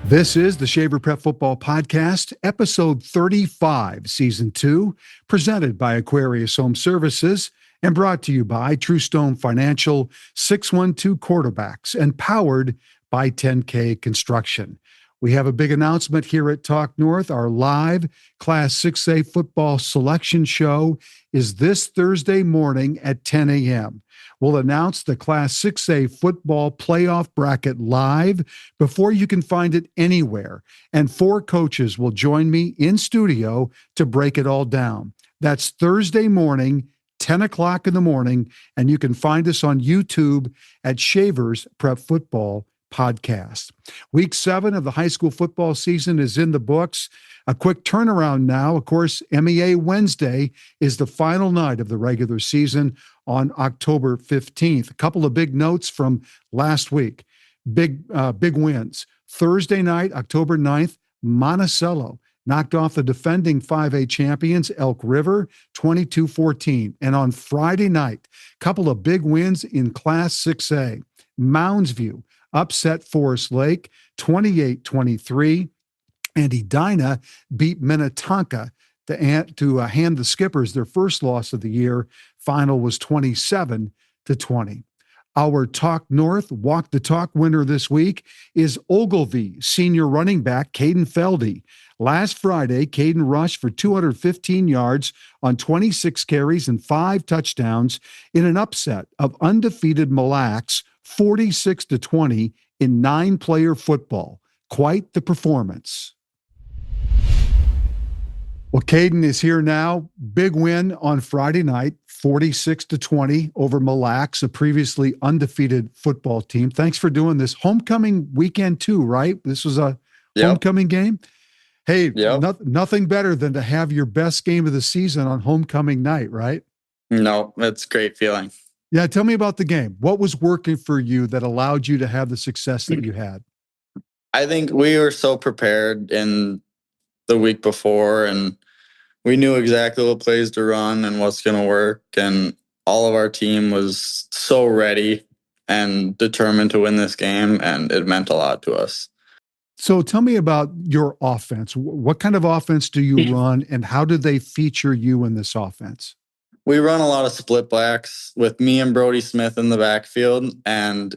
This is the Shaver Prep Football Podcast, episode 35, season 2, presented by Aquarius Home Services and brought to you by True Stone Financial, 612 Quarterbacks, and powered by 10K Construction. We have a big announcement here at Talk North. Our live Class 6A football selection show is this Thursday morning at 10 a.m. We'll announce the Class 6A football playoff bracket live before you can find it anywhere. And 4 coaches will join me in studio to break it all down. That's Thursday morning, 10 o'clock in the morning, and you can find us on YouTube at Shavers Prep Football Podcast. Week 7 of the high school football season is in the books. A quick turnaround now. Of course, MEA Wednesday is the final night of the regular season on October 15th. A couple of big notes from last week. Big wins. Thursday night, October 9th, Monticello knocked off the defending 5A champions, Elk River, 22-14. And on Friday night, a couple of big wins in Class 6A. Mounds View upset Forest Lake, 28-23. And Edina beat Minnetonka to hand the Skippers their first loss of the year. Final was 27-20. Our Talk North Walk the Talk winner this week is Ogilvie senior running back Kaden Felde. Last Friday, Kaden rushed for 215 yards on 26 carries and 5 touchdowns in an upset of undefeated Mille Lacs, 46-20 in 9-player football. Quite the performance. Well, Kaden is here now. Big win on Friday night, 46-20 over Mille Lacs, a previously undefeated football team. Thanks for doing this. Homecoming weekend too, right? This was a homecoming game. Hey, nothing better than to have your best game of the season on homecoming night, right? No, it's a great feeling. Yeah, tell me about the game. What was working for you that allowed you to have the success that you had? I think we were so prepared in the week before, and we knew exactly what plays to run and what's going to work. And all of our team was so ready and determined to win this game, and it meant a lot to us. So tell me about your offense. What kind of offense do you run, and how do they feature you in this offense? We run a lot of split backs with me and Brody Smith in the backfield, and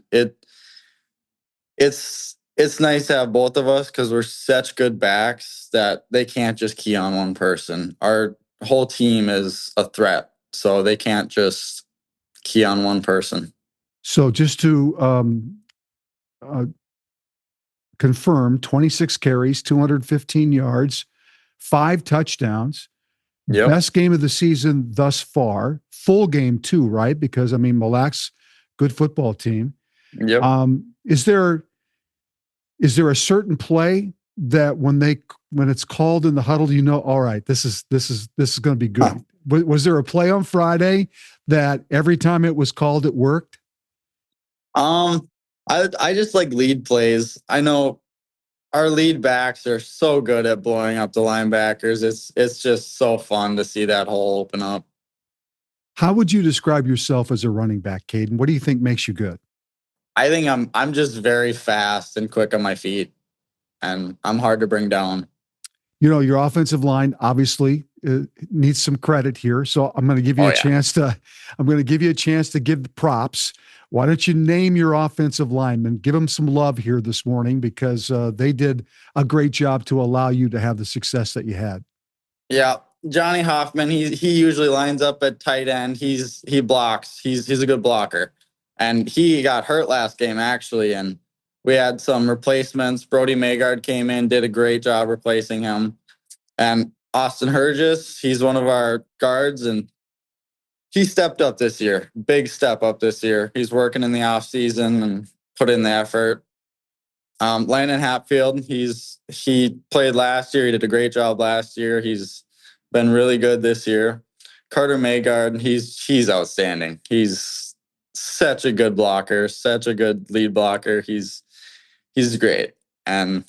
it's nice to have both of us because we're such good backs that they can't just key on one person. Our whole team is a threat, so they can't just key on one person. So just to confirm, 26 carries, 215 yards, 5 touchdowns. Yep. Best game of the season thus far. Full game too, right? Because, I mean, Mille Lacs, good football team. Yep. Is there a certain play that when it's called in the huddle, you know, all right, this is going to be good? Was there a play on Friday that every time it was called, it worked? I just like lead plays. I know our lead backs are so good at blowing up the linebackers. It's just so fun to see that hole open up. How would you describe yourself as a running back, Kaden? What do you think makes you good? I think I'm just very fast and quick on my feet, and I'm hard to bring down. You know, your offensive line obviously needs some credit here, so I'm going to give you a chance to give the props. Why don't you name your offensive linemen? Give them some love here this morning because they did a great job to allow you to have the success that you had. Yeah, Johnny Hoffman. He usually lines up at tight end. He blocks. He's a good blocker, and he got hurt last game actually, and we had some replacements. Brody Magard came in, did a great job replacing him, and Austin Hergis. He's one of our guards, and he stepped up this year. Big step up this year. He's working in the off season and put in the effort. Landon Hatfield, he played last year. He did a great job last year. He's been really good this year. Carter Magard, he's outstanding. He's such a good blocker, such a good lead blocker. He's great. And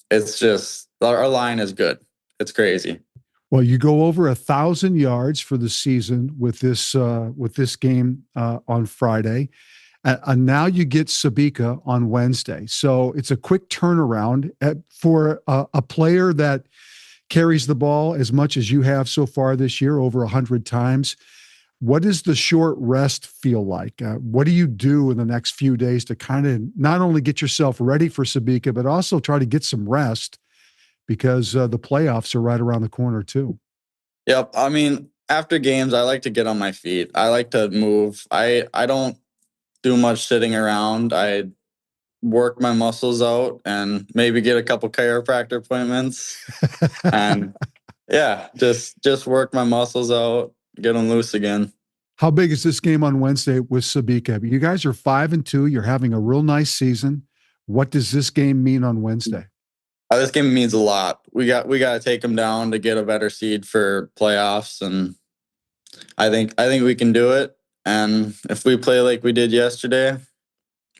it's just, our line is good. It's crazy. Well, you go over 1,000 yards for the season with this game on Friday. And now you get Sabika on Wednesday. So it's a quick turnaround for a player that carries the ball as much as you have so far this year, over 100 times. What does the short rest feel like? What do you do in the next few days to kind of not only get yourself ready for Sabika, but also try to get some rest because the playoffs are right around the corner too? Yep. I mean, after games, I like to get on my feet. I like to move. I don't do much sitting around. I work my muscles out and maybe get a couple chiropractor appointments. And yeah, just work my muscles out, get them loose again. How big is this game on Wednesday with Sabika? You guys are 5-2. You're having a real nice season. What does this game mean on Wednesday? This game means a lot. We got to take them down to get a better seed for playoffs, and I think we can do it. And if we play like we did yesterday,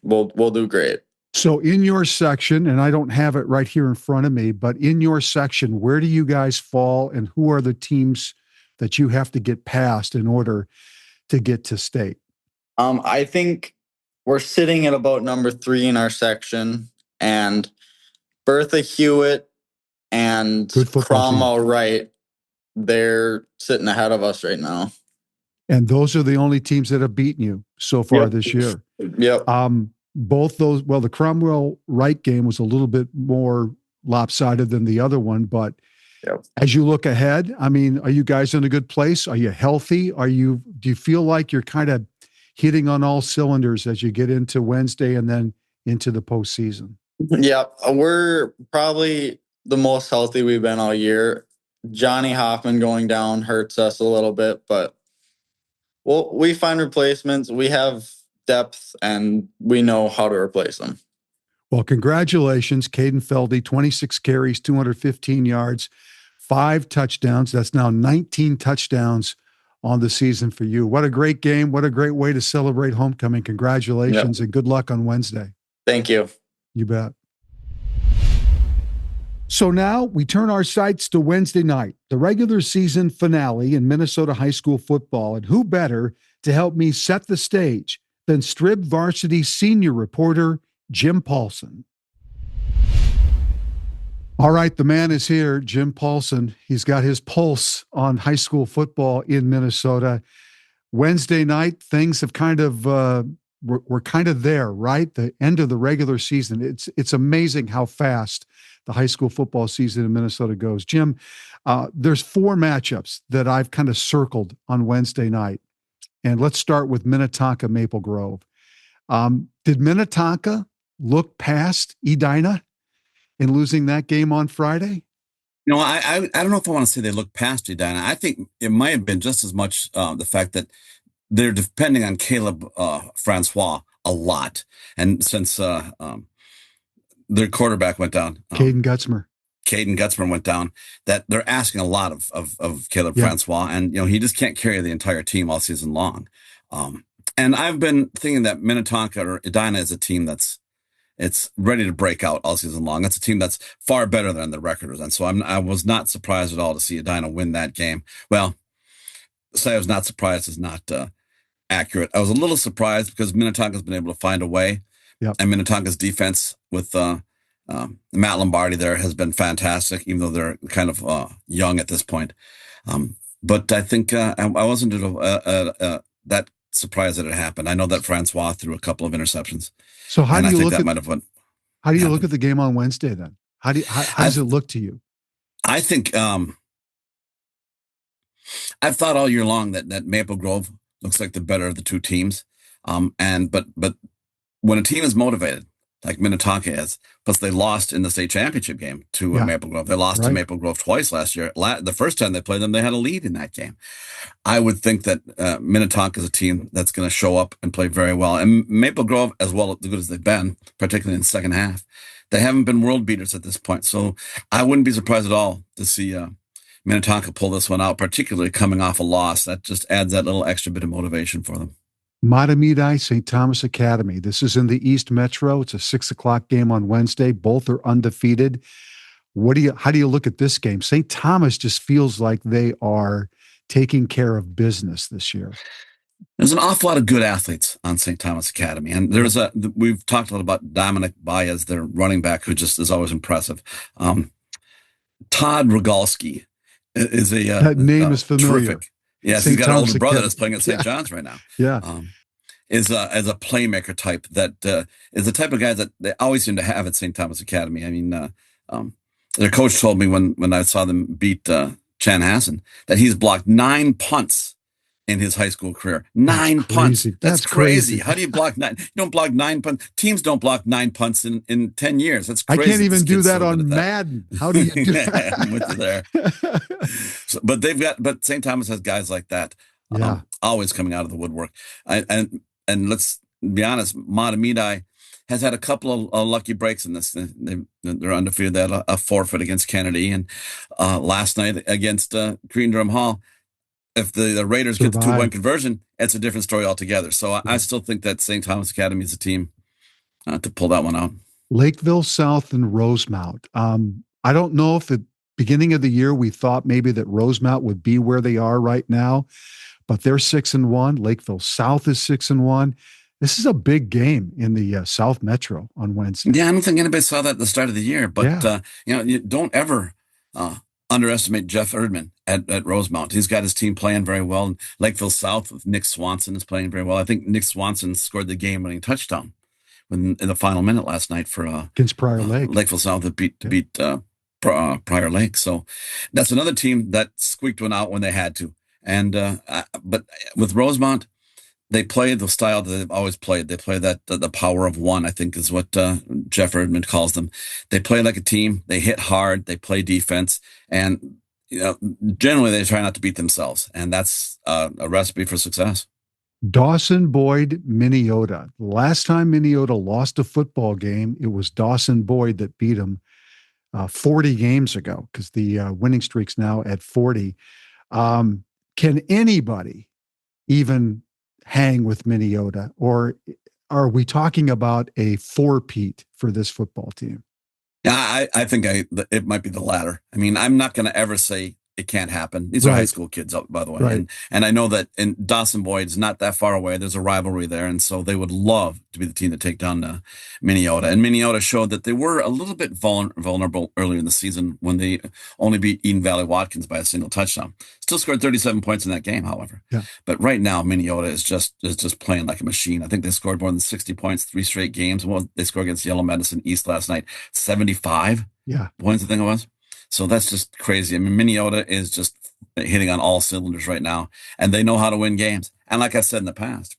we'll do great. So in your section, and I don't have it right here in front of me, but in your section, where do you guys fall, and who are the teams that you have to get past in order to get to state? I think we're sitting at about number 3 in our section, and Bertha Hewitt and Cromwell Wright, they're sitting ahead of us right now. And those are the only teams that have beaten you so far this year. Yep. Both those, well, the Cromwell Wright game was a little bit more lopsided than the other one, but as you look ahead, I mean, are you guys in a good place? Are you healthy? Do you feel like you're kind of hitting on all cylinders as you get into Wednesday and then into the postseason? Yeah, we're probably the most healthy we've been all year. Johnny Hoffman going down hurts us a little bit, but we find replacements. We have depth, and we know how to replace them. Well, congratulations, Kaden Felde, 26 carries, 215 yards, 5 touchdowns. That's now 19 touchdowns on the season for you. What a great game. What a great way to celebrate homecoming. Congratulations and good luck on Wednesday. Thank you. You bet. So now we turn our sights to Wednesday night, the regular season finale in Minnesota high school football. And who better to help me set the stage than Strib Varsity senior reporter Jim Paulsen. All right, the man is here, Jim Paulsen. He's got his pulse on high school football in Minnesota. Wednesday night, things have kind of we're kind of there, right? The end of the regular season. It's amazing how fast the high school football season in Minnesota goes. Jim, there's 4 matchups that I've kind of circled on Wednesday night. And let's start with Minnetonka Maple Grove. Did Minnetonka look past Edina in losing that game on Friday? No, I don't know if I want to say they looked past Edina. I think it might have been just as much the fact that they're depending on Caleb Francois a lot. And since their quarterback went down, Caden Gutzmer went down, that they're asking a lot of Caleb Francois. And, he just can't carry the entire team all season long. And I've been thinking that Minnetonka or Edina is a team it's ready to break out all season long. It's a team that's far better than the record is. And so I was not surprised at all to see Edina win that game. Well, say I was not surprised is not accurate. I was a little surprised because Minnetonka's been able to find a way. Yep. And Minnetonka's defense with Matt Lombardi there has been fantastic, even though they're kind of young at this point. But I think I wasn't that surprised that it happened. I know that Francois threw a couple of interceptions. So how do you look at the game on Wednesday then? How does it look to you? I think I've thought all year long that Maple Grove looks like the better of the 2 teams. But when a team is motivated, like Minnetonka is, plus they lost in the state championship game to Maple Grove. They lost to Maple Grove twice last year. The first time they played them, they had a lead in that game. I would think that Minnetonka is a team that's going to show up and play very well. And Maple Grove, as well as good as they've been, particularly in the second half, they haven't been world beaters at this point. So I wouldn't be surprised at all to see Minnetonka pull this one out, particularly coming off a loss. That just adds that little extra bit of motivation for them. Matamidi St. Thomas Academy. This is in the East Metro. It's a 6:00 game on Wednesday. Both are undefeated. How do you look at this game? St. Thomas just feels like they are taking care of business this year. There's an awful lot of good athletes on St. Thomas Academy. And we've talked a lot about Dominic Baez, their running back, who just is always impressive. Todd Rogalski is That name is familiar. Terrific. Yes, St. he's got Thomas an older brother Academy. that's playing at St. John's right now. Yeah. Is as a playmaker type that is the type of guy that they always seem to have at St. Thomas Academy. I mean, their coach told me when I saw them beat Chanhassen that he's blocked 9 punts in his high school career. 9 punts. That's crazy. How do you block 9? You don't block 9 punts. Teams don't block 9 punts in 10 years. That's crazy. I can't even do that on Madden. How do you do that? I'm with you there. But St. Thomas has guys like that. Yeah. Always coming out of the woodwork. And let's be honest, Matamidi has had a couple of lucky breaks in this. They're undefeated. They had a forfeit against Kennedy, and last night against Green Durham Hall. If the Raiders get the 2-point conversion, it's a different story altogether. So I still think that St. Thomas Academy is a team to pull that one out. Lakeville South and Rosemount. I don't know if at the beginning of the year we thought maybe that Rosemount would be where they are right now, but they're 6-1. Lakeville South is 6-1. This is a big game in the South Metro on Wednesday. Yeah, I don't think anybody saw that at the start of the year, but you don't ever underestimate Jeff Erdman at Rosemount. He's got his team playing very well. And Lakeville South with Nick Swanson is playing very well. I think Nick Swanson scored the game-winning touchdown in the final minute last night for against Prior Lake. Lakeville South that beat Prior Lake. So that's another team that squeaked one out when they had to. And but with Rosemount, they play the style that they've always played. They play that the power of one, I think is what Jeff Erdman calls them. They play like a team. They hit hard. They play defense. And, generally they try not to beat themselves. And that's a recipe for success. Dawson Boyd, Minneota. The last time Minneota lost a football game, it was Dawson Boyd that beat them 40 games ago because the winning streak's now at 40. Can anybody even hang with Minneota, or are we talking about a four-peat for this football team? Yeah, I think it might be the latter. I mean, I'm not going to ever say it can't happen. These are high school kids, by the way. Right. And I know that Dawson Boyd's not that far away. There's a rivalry there. And so they would love to be the team to take down Minneota. And Minneota showed that they were a little bit vulnerable earlier in the season when they only beat Eden Valley Watkins by a single touchdown. Still scored 37 points in that game, however. Yeah. But right now, Minneota is just playing like a machine. I think they scored more than 60 points 3 straight games. Well, they scored against Yellow Medicine East last night, 75 points, I think it was. So that's just crazy. I mean, Minneota is just hitting on all cylinders right now, and they know how to win games. And like I said in the past,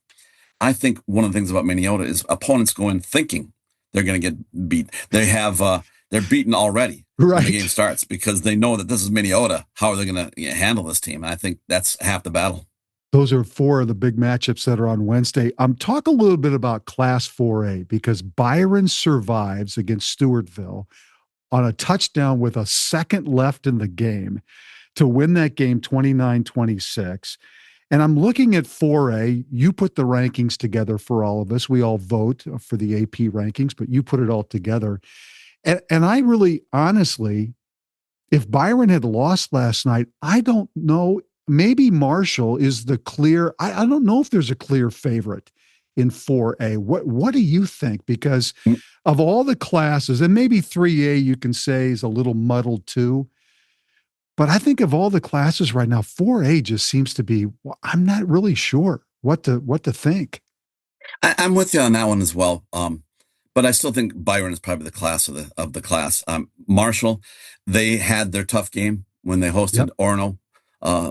I think one of the things about Minneota is opponents go in thinking they're going to get beat. They have they're beaten already when the game starts because they know that this is Minneota. How are they going to handle this team? And I think that's half the battle. Those are 4 of the big matchups that are on Wednesday. Talk a little bit about Class 4A because Byron survives against Stewartville on a touchdown with a second left in the game to win that game 29-26. And I'm looking at 4A. You put the rankings together for all of us. We all vote for the AP rankings, but you put it all together. And I really, honestly, if Byron had lost last night, I don't know. Maybe Marshall is the clear. I don't know if there's a clear favorite in 4A. What do you think? Because of all the classes, and maybe 3A you can say is a little muddled too, but I think of all the classes right now, 4A just seems to be, I'm not really sure what to think. I'm with you on that one as well. But I still think Byron is probably the class of the class. Marshall, they had their tough game when they hosted Orono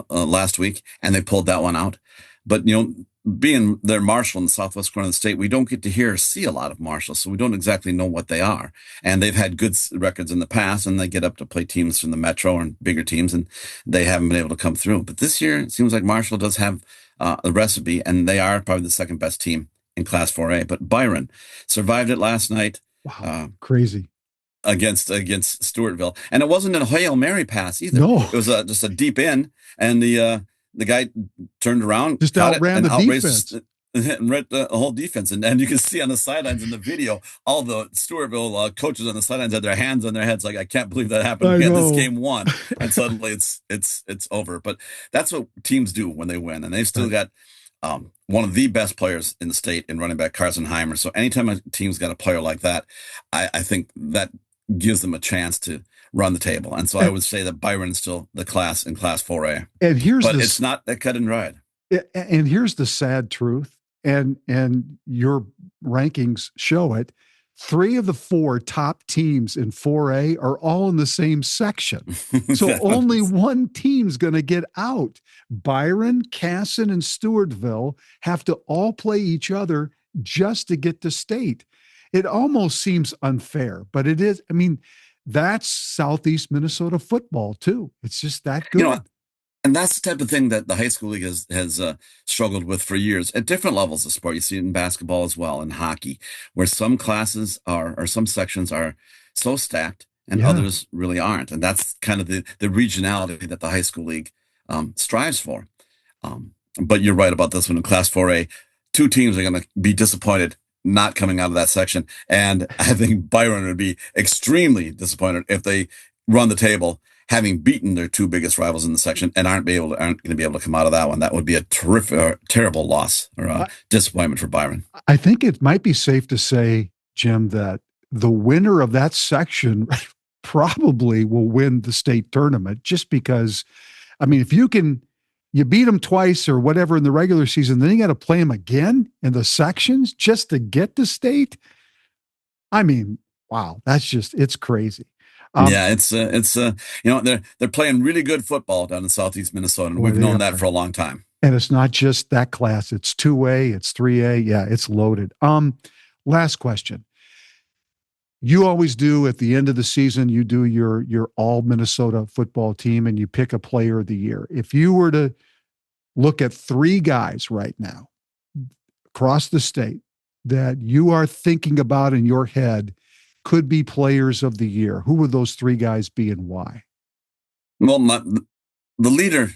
last week, and they pulled that one out. But, being their Marshall in the southwest corner of the state, we don't get to hear or see a lot of Marshall, so we don't exactly know what they are. And they've had good records in the past, and they get up to play teams from the Metro and bigger teams, and they haven't been able to come through. But this year, it seems like Marshall does have a recipe, and they are probably the second best team in Class 4A. But Byron survived it last night. Wow, crazy. Against Stewartville. And it wasn't a Hail Mary pass either. No. It was just a deep in, and the guy turned around, just outran the defense. And read the whole defense. And you can see on the sidelines in the video, all the Stewartville coaches on the sidelines had their hands on their heads like, I can't believe that happened. We had this game won. And suddenly it's over. But that's what teams do when they win. And they've still got one of the best players in the state in running back Carson Heimer. So anytime a team's got a player like that, I think that gives them a chance to run the table. And so I would say that Byron's still the class in Class 4A. And it's not that cut and dried. And here's the sad truth, and your rankings show it. 3 of the 4 top teams in 4A are all in the same section. So only one team's going to get out. Byron, Casson, and Stewartville have to all play each other just to get to state. It almost seems unfair, but it is. I mean, that's Southeast Minnesota football too. It's just that good. And that's the type of thing that the high school league has struggled with for years at different levels of sport. You see it in basketball as well, in hockey, where some classes or some sections are so stacked and others really aren't. And that's kind of the regionality that the high school league strives for. But you're right about this one in Class 4A. 2 teams are going to be disappointed not coming out of that section. And I think Byron would be extremely disappointed if they run the table having beaten their 2 biggest rivals in the section and aren't going to be able to come out of that one. That would be a terrible loss or disappointment for Byron. I think it might be safe to say, Jim, that the winner of that section probably will win the state tournament, just because, I mean, if you beat them twice or whatever in the regular season, then you got to play them again in the sections just to get to state. I mean, wow, it's crazy. They're playing really good football down in Southeast Minnesota, and we've known that for a long time. And it's not just that class; it's 2A, it's 3A. Yeah, it's loaded. Last question. You always do at the end of the season. You do your all Minnesota football team, and you pick a player of the year. If you were to look at 3 guys right now across the state that you are thinking about in your head could be players of the year, who would those 3 guys be and why? Well, the leader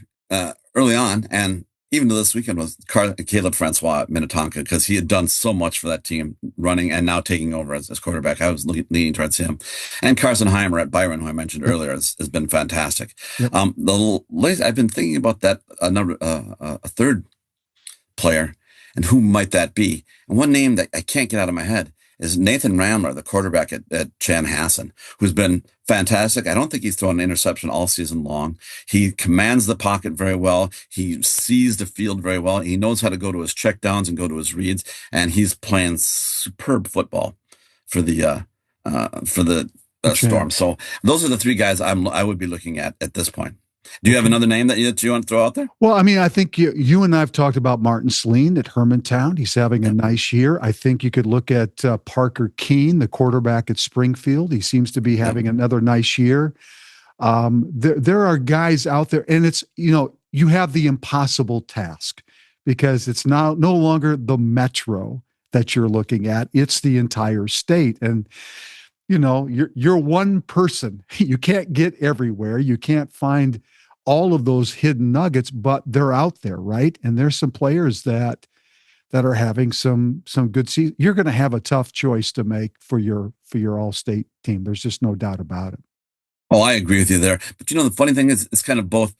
early on, and even to this weekend, was Caleb Francois at Minnetonka, because he had done so much for that team running and now taking over as quarterback. I was leaning towards him. And Carson Heimer at Byron, who I mentioned earlier, has been fantastic. Yep. I've been thinking about that, a third player, and who might that be? And one name that I can't get out of my head is Nathan Ramler, the quarterback at Chanhassen, who's been fantastic. I don't think he's thrown an interception all season long. He commands the pocket very well. He sees the field very well. He knows how to go to his checkdowns and go to his reads, and he's playing superb football for the Storm. So those are the 3 guys I would be looking at this point. Do you have another name that you want to throw out there? Well, I mean, I think you and I have talked about Martin Sleen at Hermantown. He's having a nice year. I think you could look at Parker Keene, the quarterback at Springfield. He seems to be having another nice year. There are guys out there, and it's, you have the impossible task, because it's now no longer the metro that you're looking at. It's the entire state. And you're one person. You can't get everywhere. You can't find all of those hidden nuggets, but they're out there, right? And there's some players that are having some good season. You're going to have a tough choice to make for your all-state team. There's just no doubt about it. Oh, I agree with you there. But the funny thing is, it's kind of both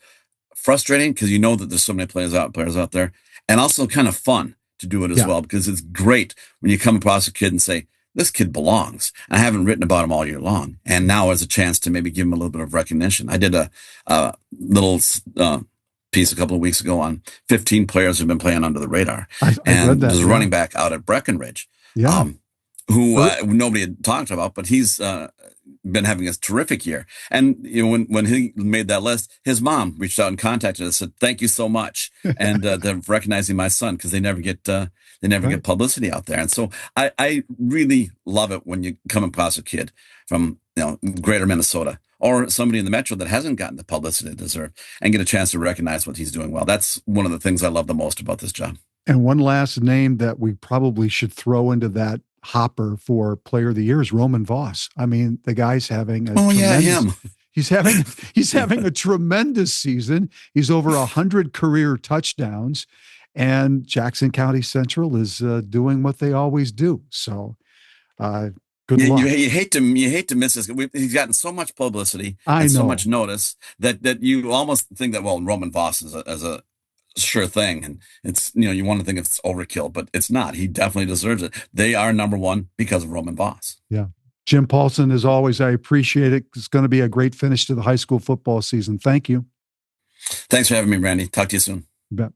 frustrating, because that there's so many players out there, and also kind of fun to do it as well, because it's great when you come across a kid and say, this kid belongs. I haven't written about him all year long, and now there's a chance to maybe give him a little bit of recognition. I did a little piece a couple of weeks ago on 15 players who've been playing under the radar. I read that, there's a running back out at Breckenridge, who nobody had talked about, but he's been having a terrific year. And when he made that list, his mom reached out and contacted us, said, "Thank you so much," and they're recognizing my son, because they never get publicity out there. And so I really love it when you come across a kid from greater Minnesota, or somebody in the metro that hasn't gotten the publicity they deserve, and get a chance to recognize what he's doing well. That's one of the things I love the most about this job. And one last name that we probably should throw into that hopper for player of the year is Roman Voss. I mean, the guy's having him. He's having a tremendous season. He's over 100 career touchdowns, and Jackson County Central is doing what they always do. So, good luck. You hate to miss this. He's gotten so much publicity and so much notice that you almost think that, well, Roman Voss as a sure thing. And it's, you want to think it's overkill, but it's not. He definitely deserves it. They are number one because of Roman Voss. Yeah. Jim Paulsen, as always, I appreciate it. It's going to be a great finish to the high school football season. Thank you. Thanks for having me, Randy. Talk to you soon. You bet.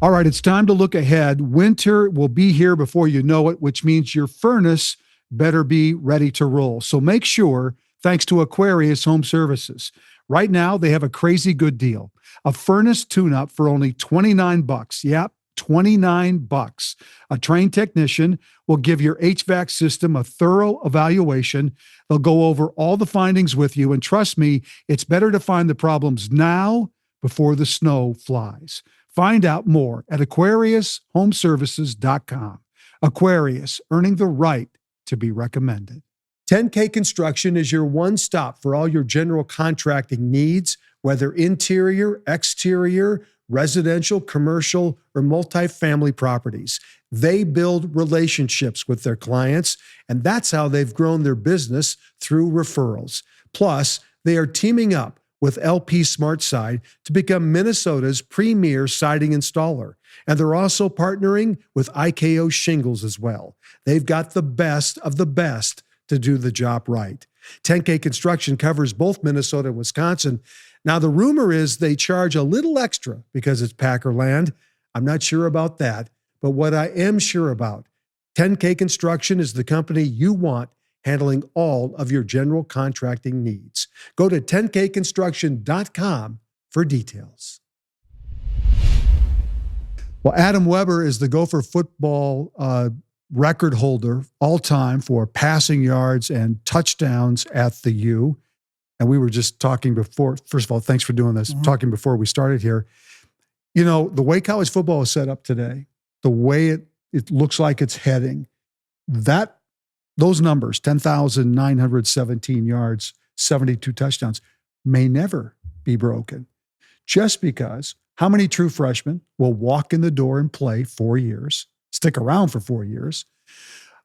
All right, it's time to look ahead. Winter will be here before you know it, which means your furnace better be ready to roll. So make sure, thanks to Aquarius Home Services, right now they have a crazy good deal. A furnace tune-up for only $29. Yep, $29. A trained technician will give your HVAC system a thorough evaluation. They'll go over all the findings with you. And trust me, it's better to find the problems now before the snow flies. Find out more at AquariusHomeservices.com. Aquarius, earning the right to be recommended. 10K Construction is your one stop for all your general contracting needs, whether interior, exterior, residential, commercial, or multifamily properties. They build relationships with their clients, and that's how they've grown their business through referrals. Plus, they are teaming up with LP SmartSide to become Minnesota's premier siding installer. And they're also partnering with IKO Shingles as well. They've got the best of the best to do the job right. 10K Construction covers both Minnesota and Wisconsin. Now, the rumor is they charge a little extra because it's Packer land. I'm not sure about that, but what I am sure about, 10K Construction is the company you want handling all of your general contracting needs. Go to 10kconstruction.com for details. Well, Adam Weber is the Gopher football record holder all time for passing yards and touchdowns at the U. And we were just talking before. First of all, thanks for doing this. Talking before we started here. The way college football is set up today, the way it looks like it's heading, those numbers, 10,917 yards, 72 touchdowns, may never be broken. Just because how many true freshmen will walk in the door and play 4 years, stick around for 4 years,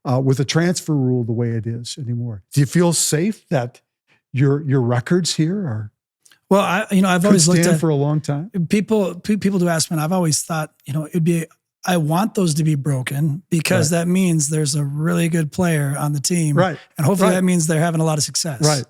with a transfer rule the way it is anymore? Do you feel safe that your records here are? Well, I've always looked at for a long time. People do ask me, and I've always thought, it'd be. I want those to be broken because that means there's a really good player on the team. Right. And hopefully that means they're having a lot of success. Right.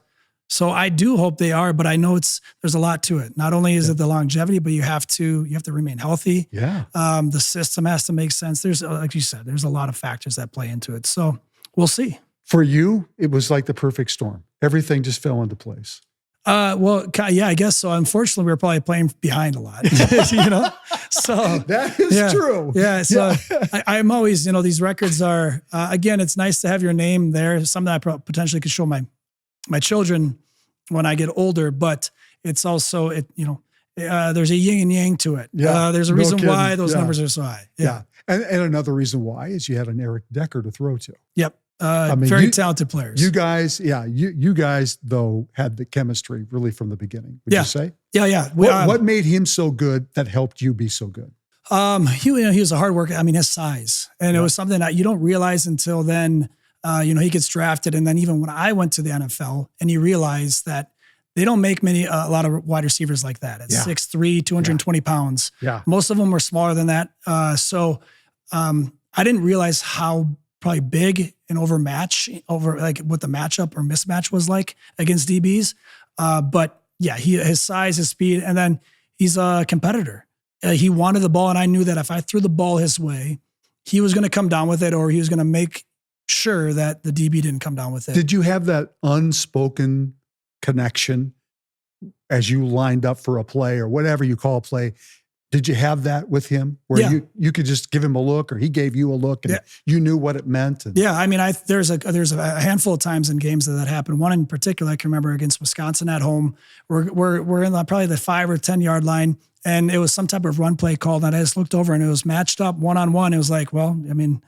So I do hope they are, but I know there's a lot to it. Not only is it the longevity, but you have to remain healthy. Yeah. The system has to make sense. There's, like you said, there's a lot of factors that play into it. So we'll see. For you, it was like the perfect storm. Everything just fell into place. Well, yeah, I guess so. Unfortunately, we were probably playing behind a lot, So that is true. Yeah. So I'm always, these records are, again, it's nice to have your name there. Something I potentially could show my children when I get older, but it's also, there's a yin and yang to it. Yeah. There's a reason why those numbers are so high. Yeah. And another reason why is you had an Eric Decker to throw to. Yep. Very talented players. You guys, you guys though had the chemistry really from the beginning. Would you say? Yeah. What made him so good that helped you be so good? He was a hard worker. I mean, his size, and it was something that you don't realize until then. He gets drafted, and then even when I went to the NFL, and you realize that they don't make a lot of wide receivers like that. At 6'3", 220 pounds. Yeah. Most of them were smaller than that. So I didn't realize how probably big and over like what the matchup or mismatch was like against DBs. But yeah, his size, his speed, and then he's a competitor. He wanted the ball, and I knew that if I threw the ball his way, he was going to come down with it, or he was going to make sure that the DB didn't come down with it. Did you have that unspoken connection as you lined up for a play or whatever you call a play? Did you have that with him where you could just give him a look, or he gave you a look and you knew what it meant? Yeah. I mean, there's a handful of times in games that happened. One in particular, I can remember against Wisconsin at home. We're in probably the 5 or 10 yard line, and it was some type of run play called, and I just looked over and it was matched up 1-on-1. It was like, well, I mean,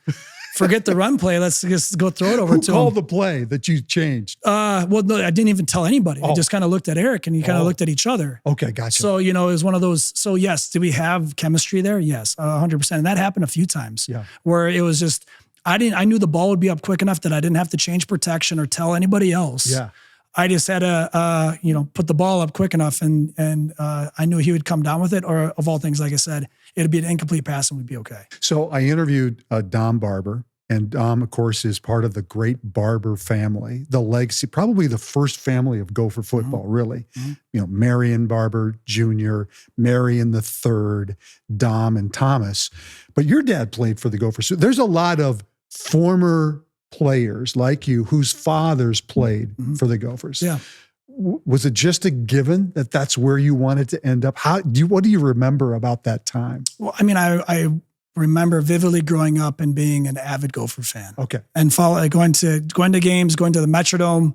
forget the run play. Let's just go throw it over to him. Who called the play that you changed? Well, no, I didn't even tell anybody. I just kind of looked at Eric, and he kind of looked at each other. Okay, gotcha. So, it was one of those. So yes, do we have chemistry there? Yes, 100%. And that happened a few times where it was just, I knew the ball would be up quick enough that I didn't have to change protection or tell anybody else. Yeah. I just had to, put the ball up quick enough, and I knew he would come down with it. Or of all things, like I said, it'd be an incomplete pass and we'd be okay. So I interviewed Dom Barber, and Dom, of course, is part of the great Barber family, the legacy, probably the first family of Gopher football, really. Mm-hmm. Marion Barber Jr., Marion the Third, Dom, and Thomas. But your dad played for the Gophers. So there's a lot of former players like you whose fathers played for the Gophers. Yeah. Was it just a given that that's where you wanted to end up? What do you remember about that time? Well, I mean, I remember vividly growing up and being an avid Gopher fan. Okay. And going to games, going to the Metrodome.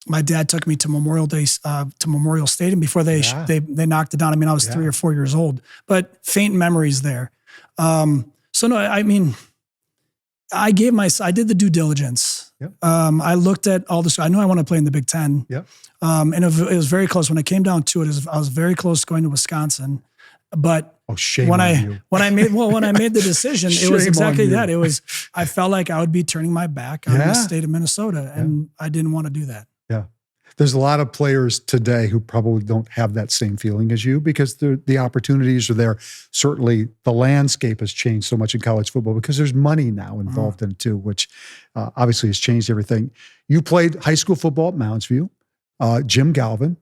My dad took me to Memorial Stadium before they knocked it down. I mean, I was 3 or 4 years old, but faint memories there. So no, I mean, I did the due diligence. Yep. I looked at all this. I knew I wanted to play in the Big Ten. Yep. And it was very close. When it came down to it, I was very close going to Wisconsin. But when I made the decision, it was exactly that. It was, I felt like I would be turning my back on the state of Minnesota, and I didn't want to do that. Yeah. There's a lot of players today who probably don't have that same feeling as you because the opportunities are there. Certainly the landscape has changed so much in college football because there's money now involved in it too, which obviously has changed everything. You played high school football at Mounds View, Jim Galvin.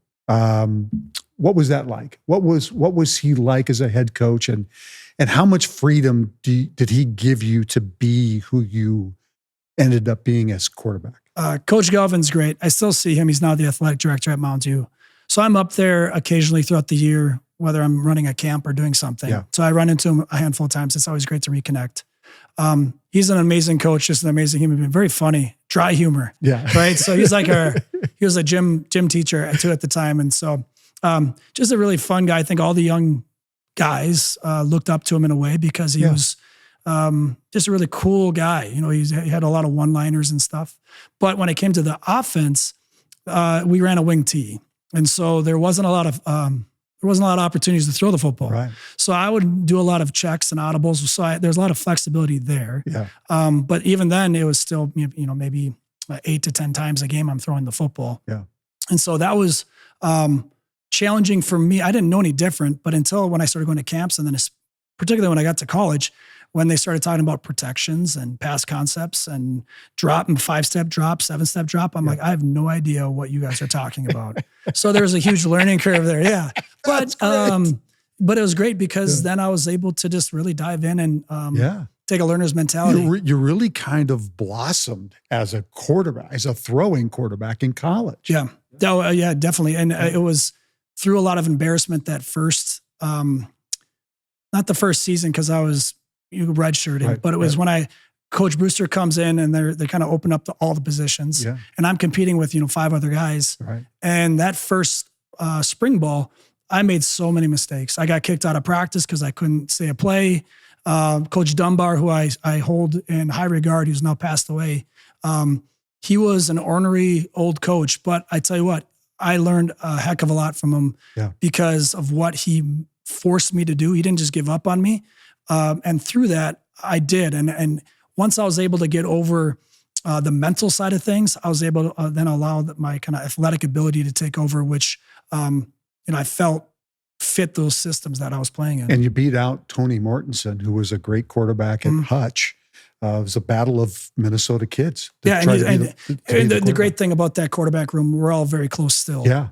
What was that like? What was he like as a head coach, and how much freedom did he give you to be who you ended up being as quarterback? Coach Galvin's great. I still see him. He's now the athletic director at Mounds View. So I'm up there occasionally throughout the year, whether I'm running a camp or doing something. Yeah. So I run into him a handful of times. It's always great to reconnect. He's an amazing coach, just an amazing human being. Very funny, dry humor. Yeah. Right. So he's like he was a gym teacher too at the time. And so just a really fun guy. I think all the young guys looked up to him in a way because he was just a really cool guy. He had a lot of one-liners and stuff. But when it came to the offense, we ran a wing tee, and so there wasn't a lot of opportunities to throw the football. Right. So I would do a lot of checks and audibles. So there's a lot of flexibility there. Yeah. But even then, it was still maybe 8 to 10 times a game I'm throwing the football. Yeah. And so that was challenging for me. I didn't know any different, but until when I started going to camps, and then particularly when I got to college, when they started talking about protections and pass concepts and drop and 5-step drop, 7-step drop, I'm like, I have no idea what you guys are talking about. So there was a huge learning curve there. Yeah. But it was great because then I was able to just really dive in and take a learner's mentality. You really kind of blossomed as a quarterback, as a throwing quarterback in college. Yeah. Oh, yeah, definitely. And it was through a lot of embarrassment that first, not the first season because I was redshirted, but it was when Coach Brewster comes in and they kind of open up all the positions, and I'm competing with 5 other guys. Right. And that first spring ball, I made so many mistakes. I got kicked out of practice because I couldn't say a play. Coach Dunbar, who I hold in high regard, who's now passed away, he was an ornery old coach, but I tell you what, I learned a heck of a lot from him because of what he forced me to do. He didn't just give up on me. And through that, I did. And once I was able to get over the mental side of things, I was able to then allow my kind of athletic ability to take over, which I felt fit those systems that I was playing in. And you beat out Tony Mortensen, who was a great quarterback at Hutch. It was a battle of Minnesota kids. The great thing about that quarterback room, we're all very close still. Yeah.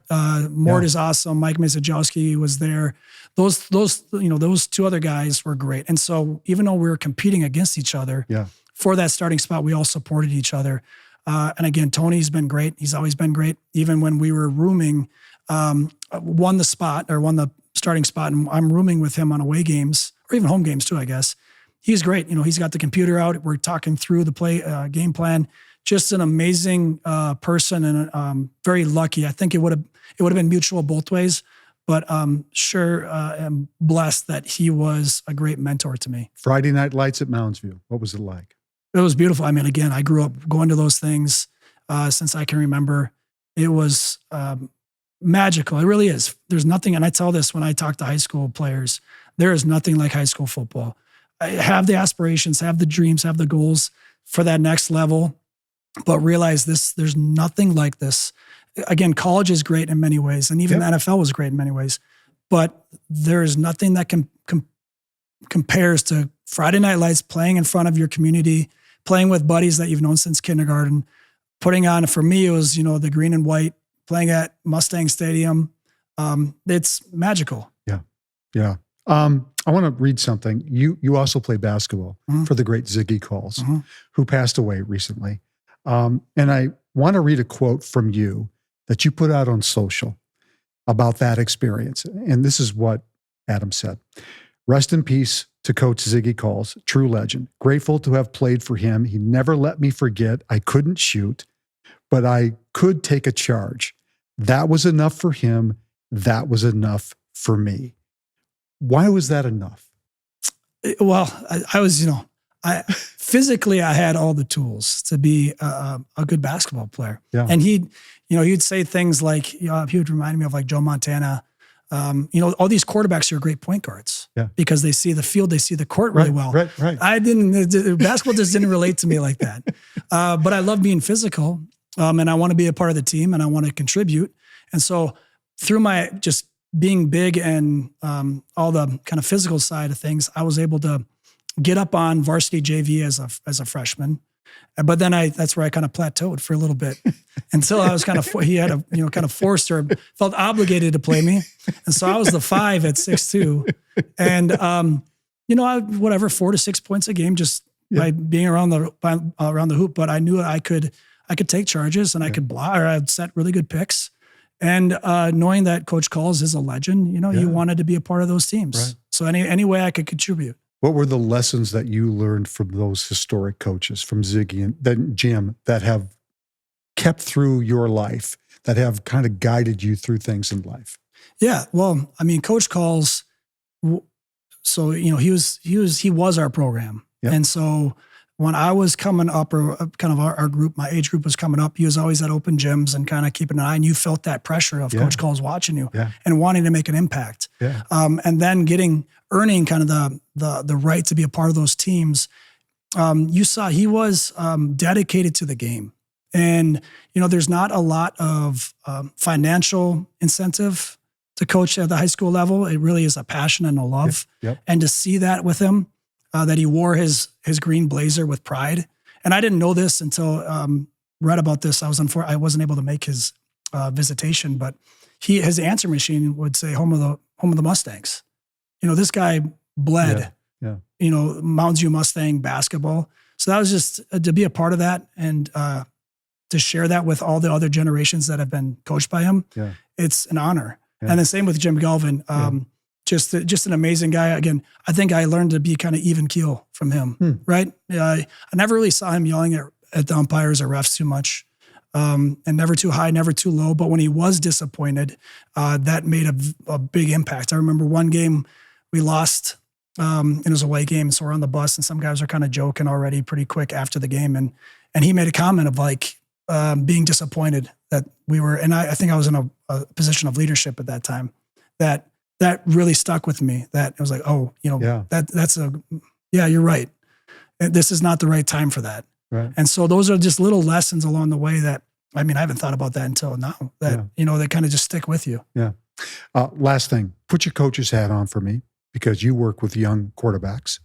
Mort is awesome. Mike Mizajowski was there. Those 2 other guys were great. And so even though we were competing against each other for that starting spot, we all supported each other. And again, Tony's been great. He's always been great. Even when we were rooming, won the starting spot, and I'm rooming with him on away games or even home games too, I guess. He's great. He's got the computer out. We're talking through the game plan. Just an amazing person, and very lucky. I think it would have been mutual both ways, but sure am blessed that he was a great mentor to me. Friday Night Lights at Mounds View. What was it like? It was beautiful. I mean, again, I grew up going to those things since I can remember. It was magical. It really is. There's nothing, and I tell this when I talk to high school players, there is nothing like high school football. Have the aspirations, have the dreams, have the goals for that next level. but realize there's nothing like this. Again, college is great in many ways, and even the NFL was great in many ways, but there's nothing that compares to Friday Night Lights, playing in front of your community, playing with buddies that you've known since kindergarten, putting on, for me, it was, the green and white, playing at Mustang Stadium. It's magical. Yeah. I want to read something. You also play basketball for the great Ziggy Calls, who passed away recently. And I want to read a quote from you that you put out on social about that experience. And this is what Adam said. Rest in peace to Coach Ziggy Calls, true legend. Grateful to have played for him. He never let me forget. I couldn't shoot, but I could take a charge. That was enough for him. That was enough for me. Why was that enough? Well, I was, physically I had all the tools to be a good basketball player. Yeah. And he'd say things like, he would remind me of like Joe Montana. All these quarterbacks are great point guards because they see the field, they see the court really well. Right. Basketball just didn't relate to me like that. But I love being physical, and I want to be a part of the team, and I want to contribute. And so through my just being big and all the kind of physical side of things, I was able to get up on varsity JV as a freshman. But then that's where I kind of plateaued for a little bit until I was he had kind of forced or felt obligated to play me. And so I was the 5 at 6'2". And, whatever, 4 to 6 points a game just by being around the hoop. But I knew I could take charges and I could block, or I'd set really good picks. And knowing that Coach Calls is a legend, he wanted to be a part of those teams. Right. So any way I could contribute. What were the lessons that you learned from those historic coaches, from Ziggy and then Jim, that have kept through your life, that have kind of guided you through things in life? Yeah. Well, I mean, Coach Calls, so, he was our program. Yep. And so when I was coming up, or kind of our group, my age group was coming up, he was always at open gyms and kind of keeping an eye, and you felt that pressure of Coach Calls watching you and wanting to make an impact. Yeah. And then earning kind of the right to be a part of those teams. You saw he was dedicated to the game. And, there's not a lot of financial incentive to coach at the high school level. It really is a passion and a love. Yep. And to see that with him, that he wore his green blazer with pride. And I didn't know this until read about this. I wasn't able to make his visitation, but his answer machine would say home of the Mustangs. This guy bled, Mounds View Mustang basketball. So that was just to be a part of that and to share that with all the other generations that have been coached by him. Yeah. It's an honor. Yeah. And the same with Jim Galvin. Just an amazing guy. Again, I think I learned to be kind of even keel from him, right? I never really saw him yelling at the umpires or refs too much, and never too high, never too low. But when he was disappointed, that made a big impact. I remember one game we lost, it was a away game, so we're on the bus, and some guys are kind of joking already pretty quick after the game, and he made a comment of like being disappointed that we were, and I think I was in a position of leadership at that time, that really stuck with me. That it was like, you're right. This is not the right time for that. Right. And so those are just little lessons along the way that, I haven't thought about that until now, that, they kind of just stick with you. Yeah. Last thing, put your coach's hat on for me, because you work with young quarterbacks.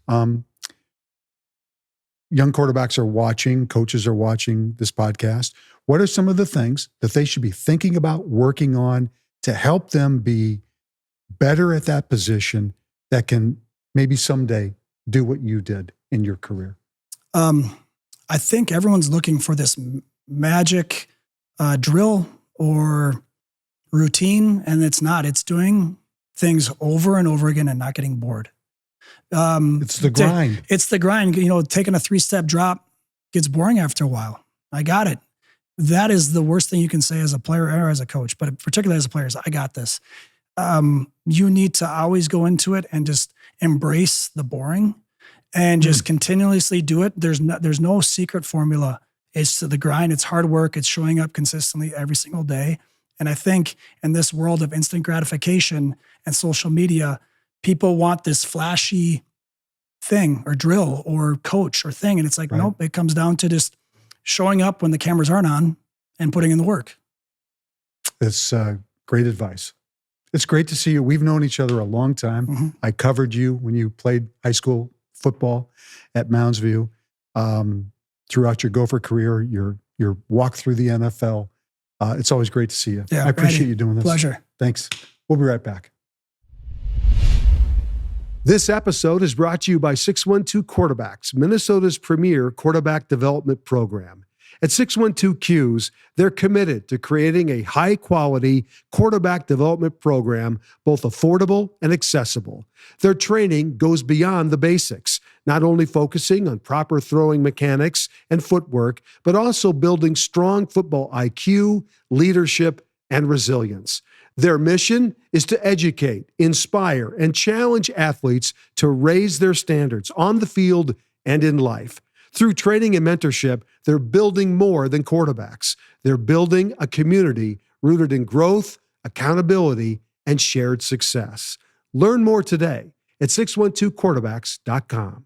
Young quarterbacks are watching, coaches are watching this podcast. What are some of the things that they should be thinking about, working on to help them be better at that position that can maybe someday do what you did in your career? I think everyone's looking for this magic drill or routine, and it's not. It's doing things over and over again and not getting bored. It's the grind. It's the grind. Taking a 3-step drop gets boring after a while. I got it. That is the worst thing you can say as a player or as a coach, but particularly as a player is, I got this. You need to always go into it and just embrace the boring and just continuously do it. There's no secret formula. It's the grind. It's hard work. It's showing up consistently every single day. And I think in this world of instant gratification and social media, people want this flashy thing or drill or coach or thing. And it's like, nope, it comes down to just showing up when the cameras aren't on and putting in the work. That's great advice. It's great to see you. We've known each other a long time. Mm-hmm. I covered you when you played high school football at Mounds View. Throughout your Gopher career, your walk through the NFL. It's always great to see you. Yeah, I appreciate you doing this. Pleasure. Thanks. We'll be right back. This episode is brought to you by 612 Quarterbacks, Minnesota's premier quarterback development program. At 612 Qs, they're committed to creating a high-quality quarterback development program, both affordable and accessible. Their training goes beyond the basics, not only focusing on proper throwing mechanics and footwork, but also building strong football IQ, leadership, and resilience. Their mission is to educate, inspire, and challenge athletes to raise their standards on the field and in life. Through training and mentorship, they're building more than quarterbacks. They're building a community rooted in growth, accountability, and shared success. Learn more today at 612quarterbacks.com.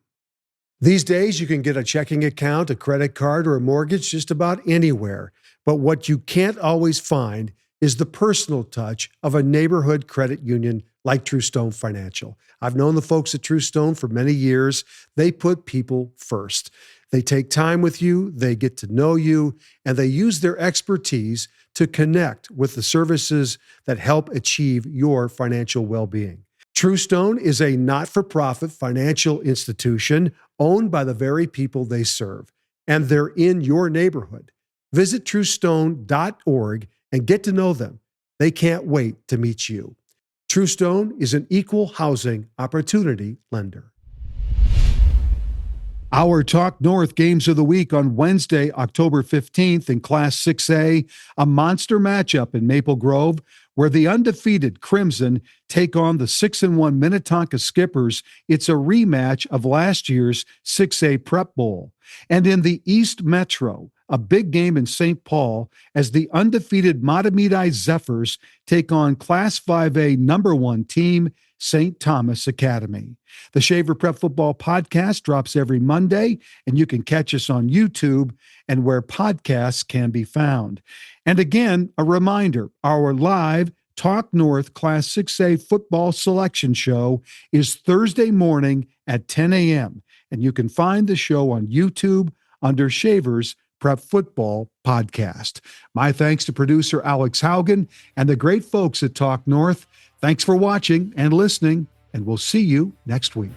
These days, you can get a checking account, a credit card, or a mortgage just about anywhere. But what you can't always find is the personal touch of a neighborhood credit union like True Stone Financial. I've known the folks at True Stone for many years. They put people first. They take time with you, they get to know you, and they use their expertise to connect with the services that help achieve your financial well-being. True Stone is a not-for-profit financial institution owned by the very people they serve, and they're in your neighborhood. Visit truestone.org and get to know them. They can't wait to meet you. True Stone is an equal housing opportunity lender. Our Talk North games of the week on Wednesday, October 15th in Class 6A, a monster matchup in Maple Grove where the undefeated Crimson take on the 6-1 Minnetonka Skippers. It's a rematch of last year's 6A Prep Bowl. And in the East Metro, a big game in St. Paul as the undefeated Matamidi Zephyrs take on Class 5A #1 team, St. Thomas Academy. The Shaver Prep Football Podcast drops every Monday, and you can catch us on YouTube and where podcasts can be found. And again, a reminder, our live Talk North Class 6A football selection show is Thursday morning at 10 a.m., and you can find the show on YouTube under Shaver's Prep Football Podcast. My thanks to producer Alex Haugen and the great folks at Talk North. Thanks for watching and listening, and we'll see you next week.